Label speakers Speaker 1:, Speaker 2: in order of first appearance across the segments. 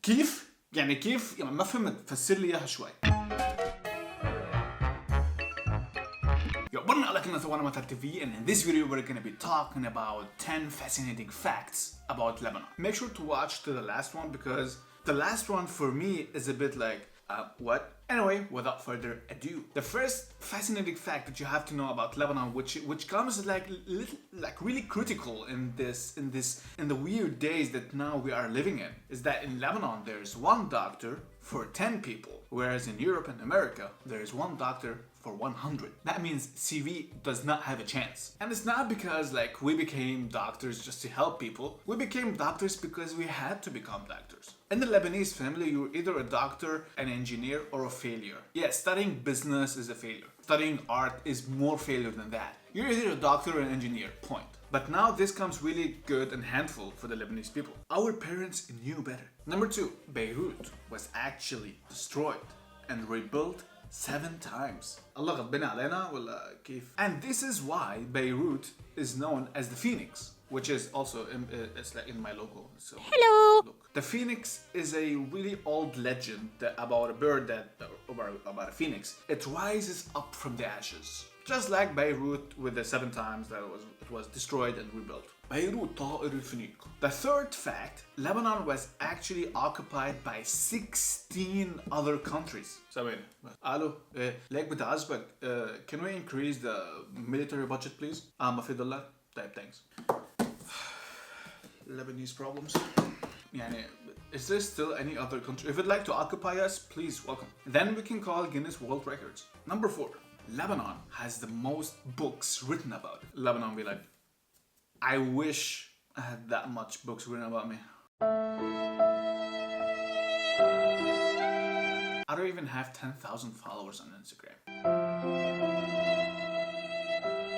Speaker 1: كيف؟ يعني كيف؟ يعني ما فهمت، فسر لي اياها شوي. يقبلنا على كلمة وانا MatarTV, and in this video we're gonna be talking about 10 fascinating facts about Lebanon. Make sure to watch to the last one because the last one for me is a bit like, what? Anyway, without further ado, the first fascinating fact that you have to know about Lebanon, which comes like really critical in the weird days that now we are living in, is that in Lebanon there's one doctor for 10 people, whereas in Europe and America there is one doctor for 100. That means CV does not have a chance. And it's not because like we became doctors just to help people. We became doctors because we had to become doctors. In the Lebanese family, you're either a doctor, an engineer, or a failure. Yeah, studying business is a failure. Studying art is more failure than that. You're either a doctor or an engineer, point. But now this comes really good and handful for the Lebanese people. Our parents knew better. Number 2, Beirut was actually destroyed and rebuilt 7 times. Allah غضبنا علينا ولا كيف? And this is why Beirut is known as the Phoenix, which is also it's like in my logo. So hello. Look, the Phoenix is a really old legend about a bird about a phoenix. It rises up from the ashes, just like Beirut with the 7 times that it was destroyed and rebuilt. Beirut طائر الفينيق. The third fact, Lebanon was actually occupied by 16 other countries. ثواني. الو ليك بتعذبك. Can we increase the military budget please? ما في دولار. طيب thanks. Lebanese problems. يعني, is there still any other country? If you'd like to occupy us, please welcome. Then we can call Guinness World Records. Number 4, Lebanon has the most books written about it. Lebanon be like, I wish I had that much books written about me. I don't even have 10,000 followers on Instagram.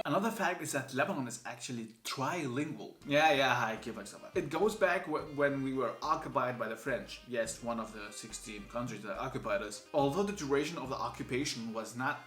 Speaker 1: Another fact is that Lebanon is actually trilingual. Yeah, hi, it goes back when we were occupied by the French. Yes, one of the 16 countries that occupied us. Although the duration of the occupation was not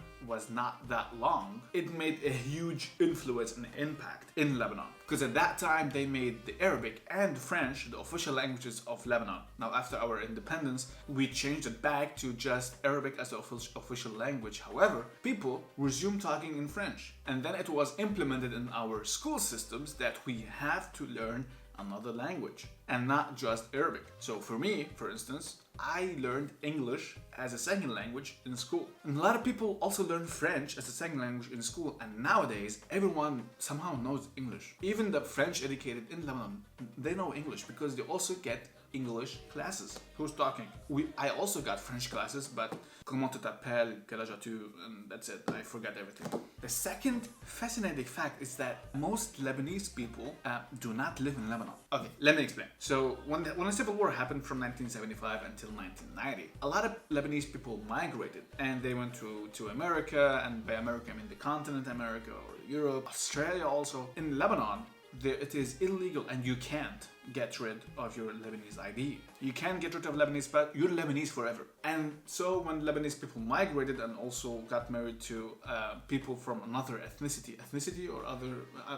Speaker 1: that long, it made a huge influence and impact in Lebanon. Because at that time they made the Arabic and French the official languages of Lebanon. Now after our independence, we changed it back to just Arabic as the official language. However, people resumed talking in French. And then it was implemented in our school systems that we have to learn another language and not just Arabic. So for me, for instance, I learned English as a second language in school. And a lot of people also learn French as a second language in school. And nowadays, everyone somehow knows English. Even the French educated in Lebanon, they know English because they also get English classes. Who's talking? I also got French classes, but comment tu t'appelles, quel âge as-tu, and that's it. I forgot everything. The second fascinating fact is that most Lebanese people do not live in Lebanon. Okay, let me explain. So when the Civil War happened from 1975 until 1990, a lot of Lebanese people migrated and they went to America, and by America I mean the continent America or Europe, Australia also. In Lebanon, it is illegal and you can't get rid of your Lebanese ID. You can't get rid of Lebanese, but you're Lebanese forever. And so when Lebanese people migrated and also got married to people from another ethnicity or other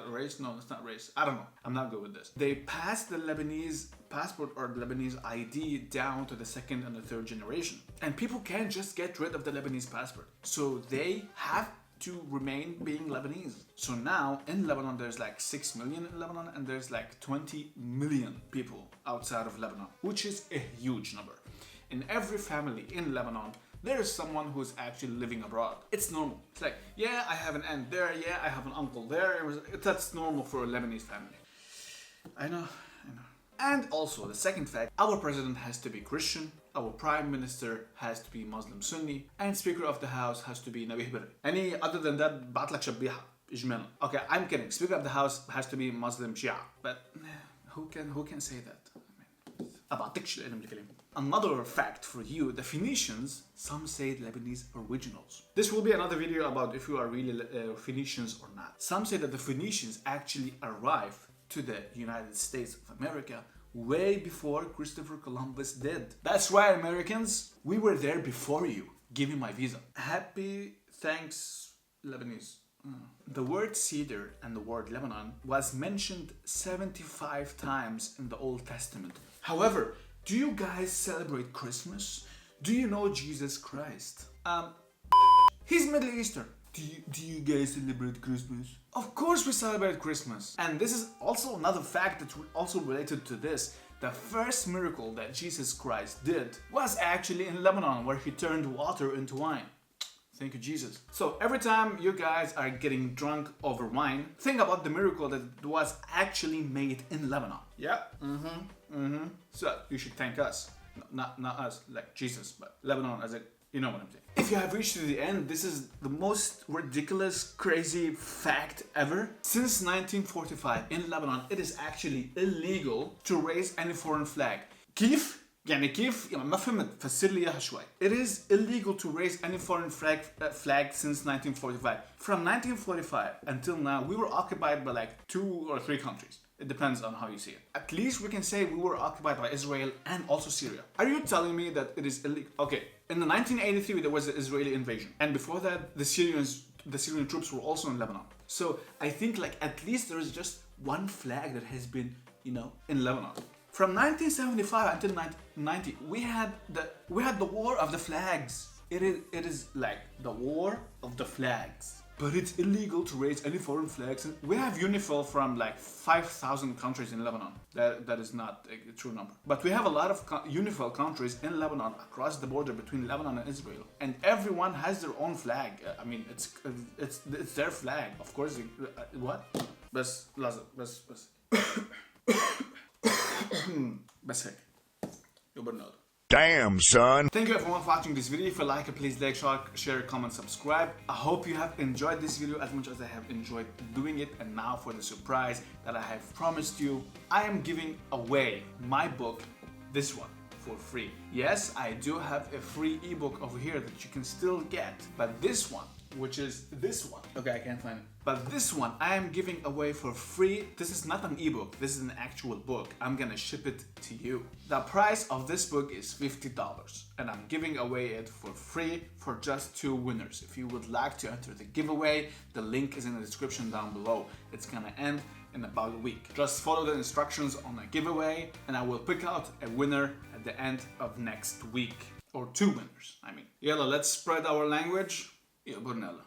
Speaker 1: race, no, it's not race, I don't know, I'm not good with this. They passed the Lebanese passport or the Lebanese ID down to the 2nd and the 3rd generation. And people can't just get rid of the Lebanese passport. So they have to remain being Lebanese. So now in Lebanon there's like 6 million in Lebanon and there's like 20 million people outside of Lebanon, which is a huge number. In every family in Lebanon there is someone who's actually living abroad. It's normal. It's like, yeah, I have an aunt there, yeah, I have an uncle there. That's normal for a Lebanese family. I know. And also, the second fact, our president has to be Christian, our prime minister has to be Muslim Sunni, and speaker of the house has to be Nabih Berri. Any other than that, بعطلك شبيحة إجمالا. Okay, I'm kidding. Speaker of the house has to be Muslim Shia, but who can say that? أبعطيكش العلم الكلام. Another fact for you, the Phoenicians, some say Lebanese originals. This will be another video about if you are really Phoenicians or not. Some say that the Phoenicians actually arrived to the United States of America way before Christopher Columbus did. That's right, Americans, we were there before you. Give me my visa. Happy thanks, Lebanese. The word cedar and the word Lebanon was mentioned 75 times in the Old Testament. However, Do you guys celebrate Christmas? Do you know Jesus Christ? He's Middle Eastern. Do you guys celebrate Christmas? Of course we celebrate Christmas. And this is also another fact that's also related to this. The first miracle that Jesus Christ did was actually in Lebanon, where he turned water into wine. Thank you, Jesus. So every time you guys are getting drunk over wine, think about the miracle that was actually made in Lebanon. Yeah? So you should thank us. Not us, like Jesus, but Lebanon as a, you know what I'm saying. If you have reached to the end, this is the most ridiculous, crazy fact ever. Since 1945 in Lebanon, it is actually illegal to raise any foreign flag. كيف؟ يعني كيف؟ يعني ما فهمت، فسر لي إياها شوي. It is illegal to raise any foreign flag since 1945. From 1945 until now, we were occupied by like 2 or 3 countries. It depends on how you see it. At least we can say we were occupied by Israel and also Syria. Are you telling me that it is illegal? Okay, in the 1983 there was the Israeli invasion, and before that the Syrian troops were also in Lebanon. So I think like at least there is just one flag that has been, you know, in Lebanon. From 1975 until 1990, we had the war of the flags. It is like the war of the flags. But it's illegal to raise any foreign flags. We have UNIFIL from like 5,000 countries in Lebanon. That is not a true number. But we have a lot of UNIFIL countries in Lebanon across the border between Lebanon and Israel. And everyone has their own flag. I mean, it's their flag. Of course, what? بس لازم بس بس هيك. يبرنال.
Speaker 2: Damn, son.
Speaker 1: Thank you everyone for watching this video. If you like it, please like, share, comment, subscribe. I hope you have enjoyed this video as much as I have enjoyed doing it. And now for the surprise that I have promised you, I am giving away my book, this one, for free. Yes, I do have a free ebook over here that you can still get, but this one, which is this one, okay, I can't find it, but this one I am giving away for free. This is not an ebook, this is an actual book. I'm gonna ship it to you. The price of this book is $50, and I'm giving away it for free for just 2 winners. If you would like to enter the giveaway, the link is in the description down below. It's gonna end in about a week. Just follow the instructions on the giveaway, and I will pick out a winner at the end of next week, or 2 winners, I mean. Yalla, let's spread our language. Yeah, Brunella.